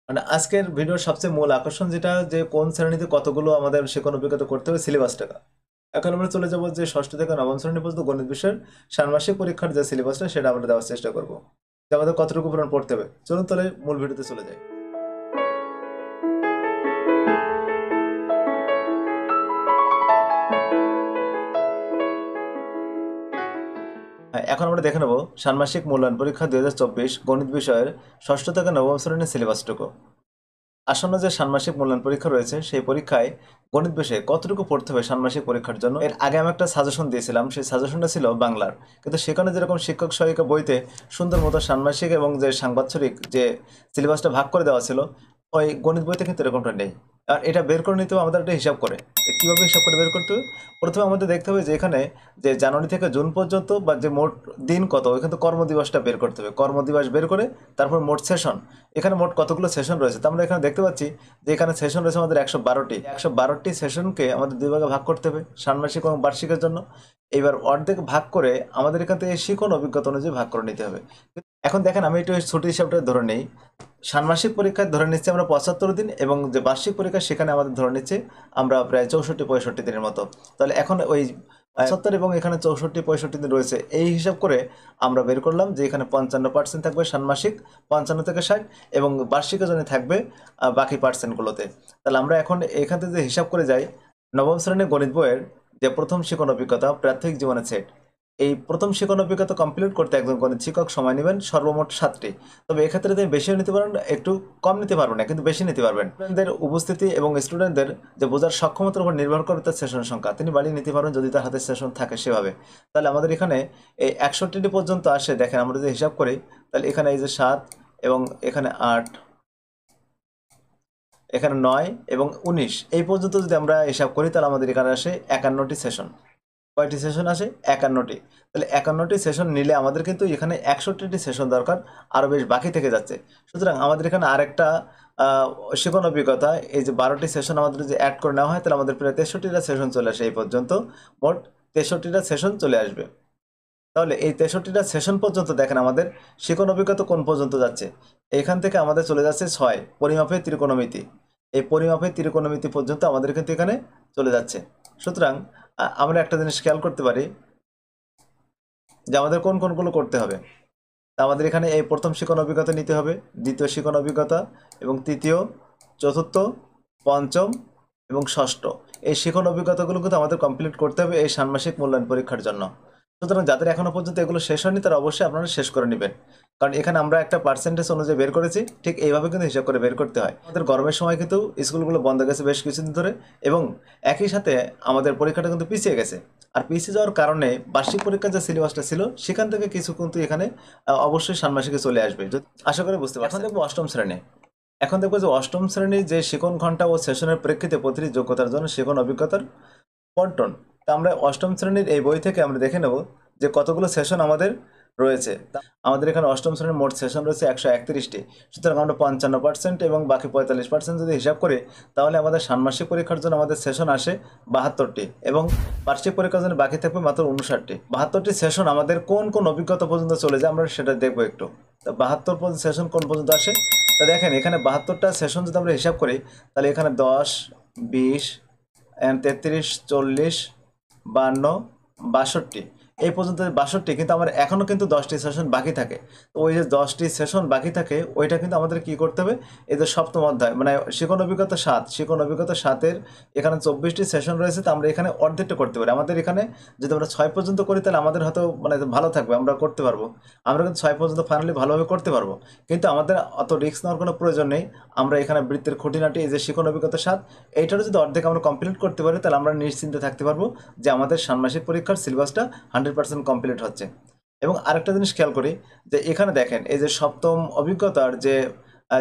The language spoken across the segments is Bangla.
মানে আজকের ভিডিওর সবচেয়ে মূল আকর্ষণ যেটা যে কোন শ্রেণীতে কতগুলো আমাদের শেখানো অভিজ্ঞতা করতে হবে সিলেবাসটা। এখন আমরা চলে যাব যে ষষ্ঠ থেকে নবম শ্রেণী পর্যন্ত গণিত বিষয়ের ষান্মাসিক পরীক্ষার যে সিলেবাসটা সেটা আমরা দেওয়ার চেষ্টা করব, যে আমাদের কতটুকু পরিমাণ পড়তে হবে। চলুন তাহলে মূল ভিডিওতে চলে যাই। হ্যাঁ, এখন আমরা দেখে নেব ষান্মাসিক মূল্যায়ন পরীক্ষা 2024 গণিত বিষয়ের ষষ্ঠ থেকে নবম শ্রেণীর সিলেবাসটুকু। আসন্ন যে ষান্মাসিক মূল্যায়ন পরীক্ষা রয়েছে সেই পরীক্ষায় গণিত বিষয়ে কতটুকু পড়তে হবে ষান্মাসিক পরীক্ষার জন্য, এর আগে আমি একটা সাজেশন দিয়েছিলাম, সেই সাজেশনটা ছিল বাংলার। কিন্তু সেখানে যেরকম শিক্ষক সহায়িকা বইতে সুন্দর মতো ষান্মাসিক এবং যে সাংবাৎসরিক যে সিলেবাসটা ভাগ করে দেওয়া ছিল, ওই গণিত বইতে কিন্তু এরকমটা নেই। আর এটা বের করে নিতে হবে আমাদের একটা হিসাব করে। কিভাবে হিসাব করে বের করতে হবে? প্রথমে আমাদের দেখতে হবে যে এখানে যে জানুয়ারি থেকে জুন পর্যন্ত বা যে মোট দিন কত, ওইখানে তো কর্মদিবসটা বের করতে হবে। কর্মদিবস বের করে তারপর মোট সেশন, এখানে মোট কতগুলো সেশন রয়েছে তা আমরা এখানে দেখতে পাচ্ছি যে এখানে সেশন রয়েছে আমাদের 112টি। 112টি সেশনকে আমাদের দুই ভাগে ভাগ করতে হবে, ষান্মাসিক এবং বার্ষিকের জন্য। এইবার অর্ধেক ভাগ করে আমাদের এখান থেকে শিখন অভিজ্ঞতা অনুযায়ী ভাগ করে নিতে হবে। এখন দেখেন আমি একটু ছুটি হিসাবটা ধরে নেই। ষান্মাসিক পরীক্ষায় ধরে নিচ্ছি আমরা 75 দিন, এবং যে বার্ষিক পরীক্ষা সেখানে আমাদের ধরে নিচ্ছি আমরা প্রায় 64-65 দিনের মতো। তাহলে এখন ওই 75 এবং এখানে 64-65 দিন রয়েছে, এই হিসাব করে আমরা বের করলাম যে এখানে 55% থাকবে ষান্মাসিক, 55 থেকে 60, এবং বার্ষিকের জন্য থাকবে বাকি পার্সেন্টগুলোতে। তাহলে আমরা এখন এখান থেকে যে হিসাব করে যাই, নবম শ্রেণীর গণিত বইয়ের যে প্রথম শিখন অভিজ্ঞতা প্রাথমিক জীবনের সেট, এই প্রথম শিখন অভিজ্ঞতা কমপ্লিট করতে একজন গণিত শিক্ষক সময় নেবেন সর্বমোট 7টি। তবে এক্ষেত্রে তিনি বেশিও নিতে পারেন, একটু কম নিতে পারবেন না, কিন্তু বেশি নিতে পারবেন। স্টুডেন্টদের উপস্থিতি এবং স্টুডেন্টদের যে বোঝার সক্ষমতার উপর নির্ভর করে তার সেশন সংখ্যা তিনি বাড়িয়ে নিতে পারেন যদি তার হাতে সেশন থাকে সেভাবে। তাহলে আমাদের এখানে এই 61টি পর্যন্ত আসে। দেখেন আমরা যদি হিসাব করি, তাহলে এখানে এই যে 7 এবং এখানে 8, এখানে 9 এবং 19, এই পর্যন্ত যদি আমরা হিসাব করি তাহলে আমাদের এখানে আসে 51টি সেশন। কয়টি সেশন আসে? 51টি। তাহলে 51টি সেশন নিলে আমাদের কিন্তু এখানে 61টি সেশন দরকার, আরও বেশ বাকি থেকে যাচ্ছে। সুতরাং আমাদের এখানে আরেকটা শিখন অভিজ্ঞতা, এই যে 12টি সেশন আমাদের যদি অ্যাড করে নেওয়া হয় তাহলে আমাদের প্রায় 63টা সেশন চলে আসে। এই পর্যন্ত মোট 63টা সেশন চলে আসবে। তাহলে এই 63টা সেশন পর্যন্ত দেখেন আমাদের শিখন অভিজ্ঞতা কোন পর্যন্ত যাচ্ছে। এখান থেকে আমাদের চলে যাচ্ছে 6 পরিমাপের ত্রিকোণমিতি। এই পরিমাপের ত্রিকোণমিতি পর্যন্ত আমাদের কিন্তু এখানে চলে যাচ্ছে। সুতরাং আমরা একটা জিনিস খেয়াল করতে পারি যে আমাদের কোন কোনগুলো করতে হবে। তা আমাদের এখানে এই প্রথম শিখন অভিজ্ঞতা নিতে হবে, দ্বিতীয় শিখন অভিজ্ঞতা এবং তৃতীয়, চতুর্থ, পঞ্চম এবং ষষ্ঠ। এই শিখন অভিজ্ঞতাগুলো কিন্তু আমাদের কমপ্লিট করতে হবে এই ষান্মাসিক মূল্যায়ন পরীক্ষার জন্য। সুতরাং যাদের এখনো পর্যন্ত এগুলো শেষ হয়নি তারা অবশ্যই আপনারা শেষ করে নেবেন, কারণ এখানে আমরা একটা পার্সেন্টেজ অনুযায়ী বের করেছি, ঠিক এইভাবে কিন্তু হিসাব করে বের করতে হয়। আমাদের গরমের সময় কিন্তু স্কুলগুলো বন্ধ গেছে বেশ কিছুদিন ধরে, এবং একই সাথে আমাদের পরীক্ষাটা কিন্তু পিছিয়ে গেছে। আর পিছিয়ে যাওয়ার কারণে বার্ষিক পরীক্ষার যে সিলেবাসটা ছিল সেখান থেকে কিছু কিন্তু এখানে অবশ্যই ষান্মাসিকে চলে আসবে, আশা করি বুঝতে পারছেন। এখন দেখবো অষ্টম শ্রেণী। এখন দেখবো যে অষ্টম শ্রেণীর যে শিখন ঘন্টা ও সেশনের প্রেক্ষিতে প্রতিটি যোগ্যতার জন্য শিখন অভিজ্ঞতার বন্টন। তা আমরা অষ্টম শ্রেণীর এই বই থেকে আমরা দেখে নেব যে কতগুলো সেশন আমাদের রয়েছে। আমাদের এখানে অষ্টম শ্রেণীর মোট সেশন রয়েছে 131টি। সুতরাং আমরা 55% এবং বাকি 45% যদি হিসাব করি তাহলে আমাদের ষান্মাসিক পরীক্ষার জন্য আমাদের সেশন আসে 72টি, এবং বার্ষিক পরীক্ষার জন্য বাকি থাকবে মাত্র 59টি। 72টি সেশন আমাদের কোন কোন অভিজ্ঞতা পর্যন্ত চলে যায় আমরা সেটা দেখবো একটু। তা 72 সেশন কোন পর্যন্ত আসে? তা দেখেন এখানে 72টা সেশন যদি আমরা হিসাব করি তাহলে এখানে 10, 20, 33, 40, 52, 62, এই পর্যন্ত 62, কিন্তু আমার এখনও কিন্তু 10টি সেশন বাকি থাকে। তো ওই যে 10টি সেশন বাকি থাকে ওইটা কিন্তু আমাদের কি করতে হবে, এই যে সপ্তম অধ্যায় মানে শিখন অভিজ্ঞতা 7, শিখন অভিজ্ঞতা 7-এর এখানে 24টি সেশন রয়েছে, তো আমরা এখানে অর্ধেকটা করতে পারি। আমাদের এখানে যদি আমরা 6 পর্যন্ত করি তাহলে আমাদের হয়তো মানে ভালো থাকবে, আমরা করতে পারবো। আমরা কিন্তু 6 পর্যন্ত ফাইনালি ভালোভাবে করতে পারবো, কিন্তু আমাদের অত রিস্ক নেওয়ার কোনো প্রয়োজন নেই। আমরা এখানে বৃত্তের খুঁটিনাটি এই যে শিখন অভিজ্ঞতা 7, এইটারও যদি অর্ধেক আমরা কমপ্লিট করতে পারি তাহলে আমরা নিশ্চিন্তে থাকতে পারবো যে আমাদের ষান্মাসিক পরীক্ষার সিলেবাসটা 100% কমপ্লিট হচ্ছে। এবং আরেকটা জিনিস খেয়াল করি যে এখানে দেখেন এই যে সপ্তম অভিজ্ঞতার যে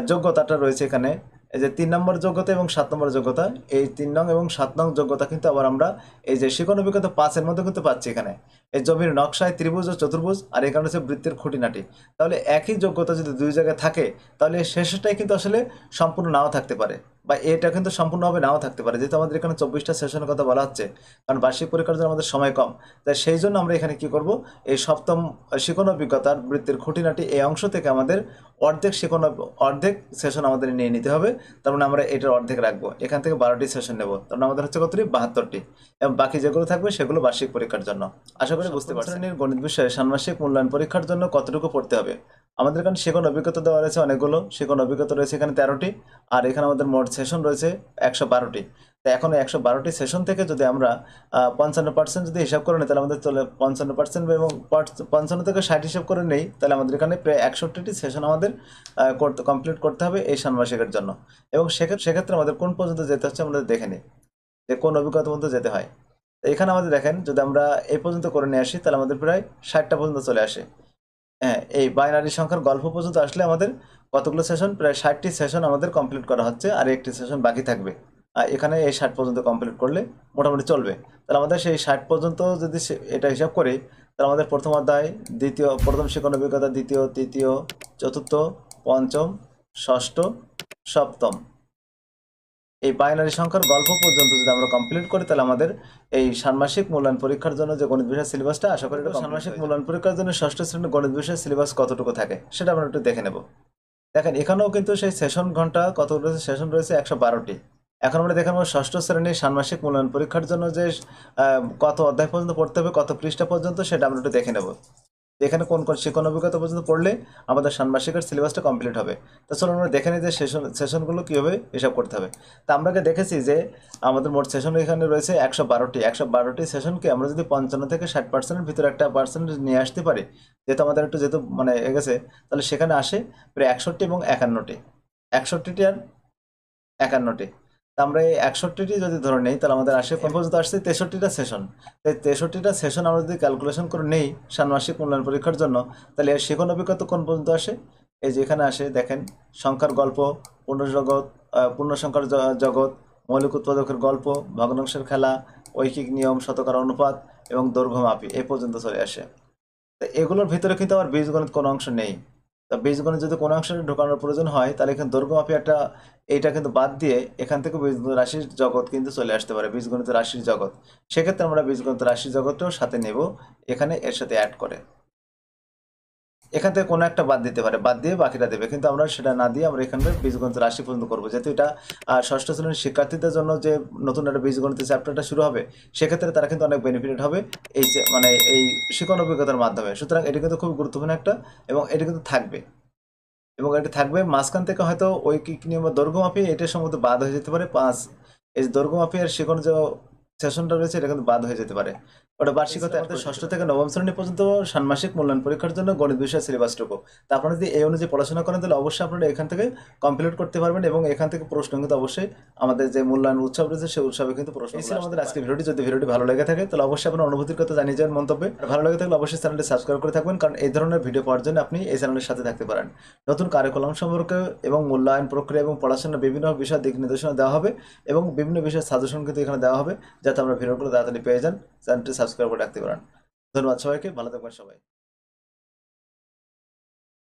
যোগ্যতাটা রয়েছে এখানে, এই যে 3 নম্বর যোগ্যতা এবং 7 নম্বর যোগ্যতা, এই 3 নং এবং 7 নং যোগ্যতা কিন্তু আবার আমরা এই যে শিখন অভিজ্ঞতা 5-এর মধ্যে কিন্তু পাচ্ছি। এখানে এই জমির নকশায় ত্রিভুজ ও চতুর্ভুজ, আর এখানে হচ্ছে বৃত্তের খুঁটিনাটি। তাহলে একই যোগ্যতা যদি দুই জায়গায় থাকে তাহলে শেষটাই কিন্তু আসলে সম্পূর্ণ নাও থাকতে পারে। বা এটা কিন্তু সম্পূর্ণভাবে নাও থাকতে পারে, যেহেতু আমাদের এখানে 24টা সেশনের কথা বলা হচ্ছে, কারণ বার্ষিক পরীক্ষার জন্য আমাদের সময় কম। তাই সেই জন্য আমরা এখানে কি করব, এই সপ্তম শিখন অভিজ্ঞতার বৃত্তির খুঁটিনাটি এই অংশ থেকে আমাদের অর্ধেক সেশন আমাদের নিয়ে নিতে হবে। তার মানে আমরা এটার অর্ধেক রাখবো, এখান থেকে 12টি সেশন নেব, তার মানে আমাদের হচ্ছে কতটি, 72টি, এবং বাকি যেগুলো থাকবে সেগুলো বার্ষিক পরীক্ষার জন্য। আশা করি বুঝতে পারছেন। গণিত বিষয়ে ষান্মাসিক মূল্যায়ন পরীক্ষার জন্য কতটুকু পড়তে হবে। আমাদের এখানে শিখন অভিজ্ঞতা দেওয়া রয়েছে অনেকগুলো, শিখন অভিজ্ঞতা রয়েছে এখানে 13টি, আর এখানে আমাদের মোট সেশন রয়েছে 112টি। তো এখন 112টি সেশন থেকে যদি আমরা 55% যদি হিসাব করে নিই, তাহলে আমাদের চলে 55% এবং 55 থেকে 60 হিসাব করে নেই, তাহলে আমাদের এখানে প্রায় 61টি সেশন আমাদের কমপ্লিট করতে হবে এই ষান্মাসিকের জন্য। এবং সেক্ষেত্রে আমাদের কোন পর্যন্ত যেতে হচ্ছে আমাদের দেখে নিই, যে কোন অভিজ্ঞতা পর্যন্ত যেতে হয়। তো এখানে আমাদের দেখেন, যদি আমরা এই পর্যন্ত করে নিয়ে আসি, তাহলে আমাদের প্রায় 60টা পর্যন্ত চলে আসে। হ্যাঁ, এই বাইনারি সংখ্যার গল্প পর্যন্ত আসলে আমাদের কতগুলো সেশন, প্রায় 60টি সেশন আমাদের কমপ্লিট করা হচ্ছে, আর একটি সেশন বাকি থাকবে। আর এখানে এই 60 পর্যন্ত কমপ্লিট করলে মোটামুটি চলবে। তাহলে আমাদের সেই 60 পর্যন্ত যদি এটা হিসাব করি, তাহলে আমাদের প্রথম অধ্যায়, প্রথম শিখন অভিজ্ঞতা, দ্বিতীয়, তৃতীয়, চতুর্থ, পঞ্চম, ষষ্ঠ, সপ্তম, এই বাইনারি সংখ্যার গল্প পর্যন্ত যদি আমরা কমপ্লিট করি, তাহলে আমাদের এই ষান্মাসিক মূল্যায়ন পরীক্ষার জন্য যে গণিত বিষয়ের সিলেবাসটা, আশা করি ষান্মাসিক মূল্যায়ন পরীক্ষার জন্য ষষ্ঠ শ্রেণীর গণিত বিষয়ের সিলেবাস কতটুকু থাকে সেটা আমরা একটু দেখে নেব। দেখেন, এখানেও কিন্তু সেই সেশন ঘন্টা কতগুলো সেশন রয়েছে, 112টি। এখন আমরা দেখে নেব ষষ্ঠ শ্রেণীর ষান্মাসিক মূল্যায়ন পরীক্ষার জন্য যে কত অধ্যায় পর্যন্ত পড়তে হবে, কত পৃষ্ঠা পর্যন্ত, সেটা আমরা একটু দেখে নেব। এখানে কোন কোন শিখন অভিজ্ঞতা পর্যন্ত পড়লে আমাদের ষান্মাসিকের সিলেবাসটা কমপ্লিট হবে। তো চলো আমরা দেখে নিই যে সেশনগুলো কীভাবে হিসাব করতে হবে। তা আমরা দেখেছি যে আমাদের মোট সেশন এখানে রয়েছে 112টি সেশনকে আমরা যদি 55 থেকে 60%-এর ভিতরে একটা পার্সেন্টেজ নিয়ে আসতে পারি, যেহেতু মানে গেছে, তাহলে সেখানে আসে প্রায় 61টি এবং 51টি, 61টি আর 51টি। তা আমরা এই 61টি যদি ধরে নেই, তাহলে আমাদের আসে কোন পর্যন্ত আসছে, 63টা সেশন। তাই 63টা সেশন আমরা যদি ক্যালকুলেশন করে নেই ষান্মাসিক মূল্যায়ন পরীক্ষার জন্য, তাহলে এর শিখন অভিজ্ঞতা কোন পর্যন্ত আসে, এই যে এখানে আসে দেখেন, সংখ্যার গল্প, পূর্ণ সংখ্যার জগৎ, মৌলিক উৎপাদকের গল্প, ভগ্নাংশের খেলা, ঐকিক নিয়ম, শতকরা অনুপাত এবং দৈর্ঘ্যমাপী, এই পর্যন্ত চলে আসে। তো এগুলোর ভিতরে কিন্তু আমার বীজগণিত কোনো অংশ নেই। তা বীজগণিত যদি কোনো অংশে ঢোকানোর প্রয়োজন হয়, তাহলে এখানে দৈর্ঘ্যমাপী এইটা কিন্তু বাদ দিয়ে এখান থেকে বীজগণিত রাশির জগৎ কিন্তু চলে আসতে পারে, বীজগণিত রাশির জগৎ। সেক্ষেত্রে আমরা বীজগণিত রাশির জগৎটাও সাথে নেব, এখানে এর সাথে অ্যাড করে। এখান থেকে কোনো একটা বাদ দিতে পারে, বাদ দিয়ে বাকিটা দেবে, কিন্তু আমরা সেটা না দিয়ে আমরা এখানে বীজগণিত রাশি পর্যন্ত করবো, যেহেতু এটা ষষ্ঠ শ্রেণীর শিক্ষার্থীদের জন্য যে নতুন একটা বীজগণিতের চ্যাপ্টারটা শুরু হবে, সেক্ষেত্রে তারা কিন্তু অনেক বেনিফিটেড হবে এই যে মানে এই শিখন অভিজ্ঞতার মাধ্যমে। সুতরাং এটা কিন্তু খুব গুরুত্বপূর্ণ একটা, এবং এটা কিন্তু থাকবে, এবং এটা থাকবে মাঝখান থেকে হয়তো ঐকিক নিয়ম বা দৈর্ঘ্যমাপী এটা সম্ভবত বাদ হয়ে যেতে পারে। এই যে দৈর্ঘ্যমাপী আর শিখন যে সেশনটা রয়েছে, এটা কিন্তু বাদ হয়ে যেতে পারে। ওটা বার্ষিকতা আমাদের ষষ্ঠ থেকে নবম শ্রেণী পর্যন্ত ষান্মাসিক মূল্যায়ন পরীক্ষার জন্য গণিত বিষয়ের সিলেবাসটুকু। তা আপনারা যদি এই অনুযায়ী পড়াশোনা করেন, তাহলে অবশ্যই আপনারা এখান থেকে কমপ্লিট করতে পারবেন, এবং এখান থেকে প্রশ্ন কিন্তু অবশ্যই আমাদের যে মূল্যায়ন উৎসব রয়েছে সেই উৎসবে কিন্তু প্রশ্ন। এই ছিল আমাদের আজকের ভিডিওটি। যদি ভিডিওটি ভালো লেগে থাকে, তাহলে অবশ্যই আপনার অনুভূতির কথা জানিয়ে যাবেন মন্তব্যে। আর ভালো লেগে থাকলে অবশ্যই চ্যানেলটি সাবস্ক্রাইব করে থাকবেন, কারণ এই ধরনের ভিডিও পাওয়ার জন্য আপনি এই চ্যানেলের সাথে থাকতে পারেন। নতুন কারিকুলাম সম্পর্কে এবং মূল্যায়ন প্রক্রিয়া এবং পড়াশোনার বিভিন্ন বিষয় দিক নির্দেশনা দেওয়া হবে, এবং বিভিন্ন বিষয়ের সাজেশন কিন্তু এখানে দেওয়া হবে, যাতে আমরা ভিডিওগুলো তাড়াতাড়ি পেয়ে যান। চ্যানেলটি সাবস্ক্রাইব করে রাখতে পারেন। ধন্যবাদ সবাইকে, ভালো থাকবেন সবাই।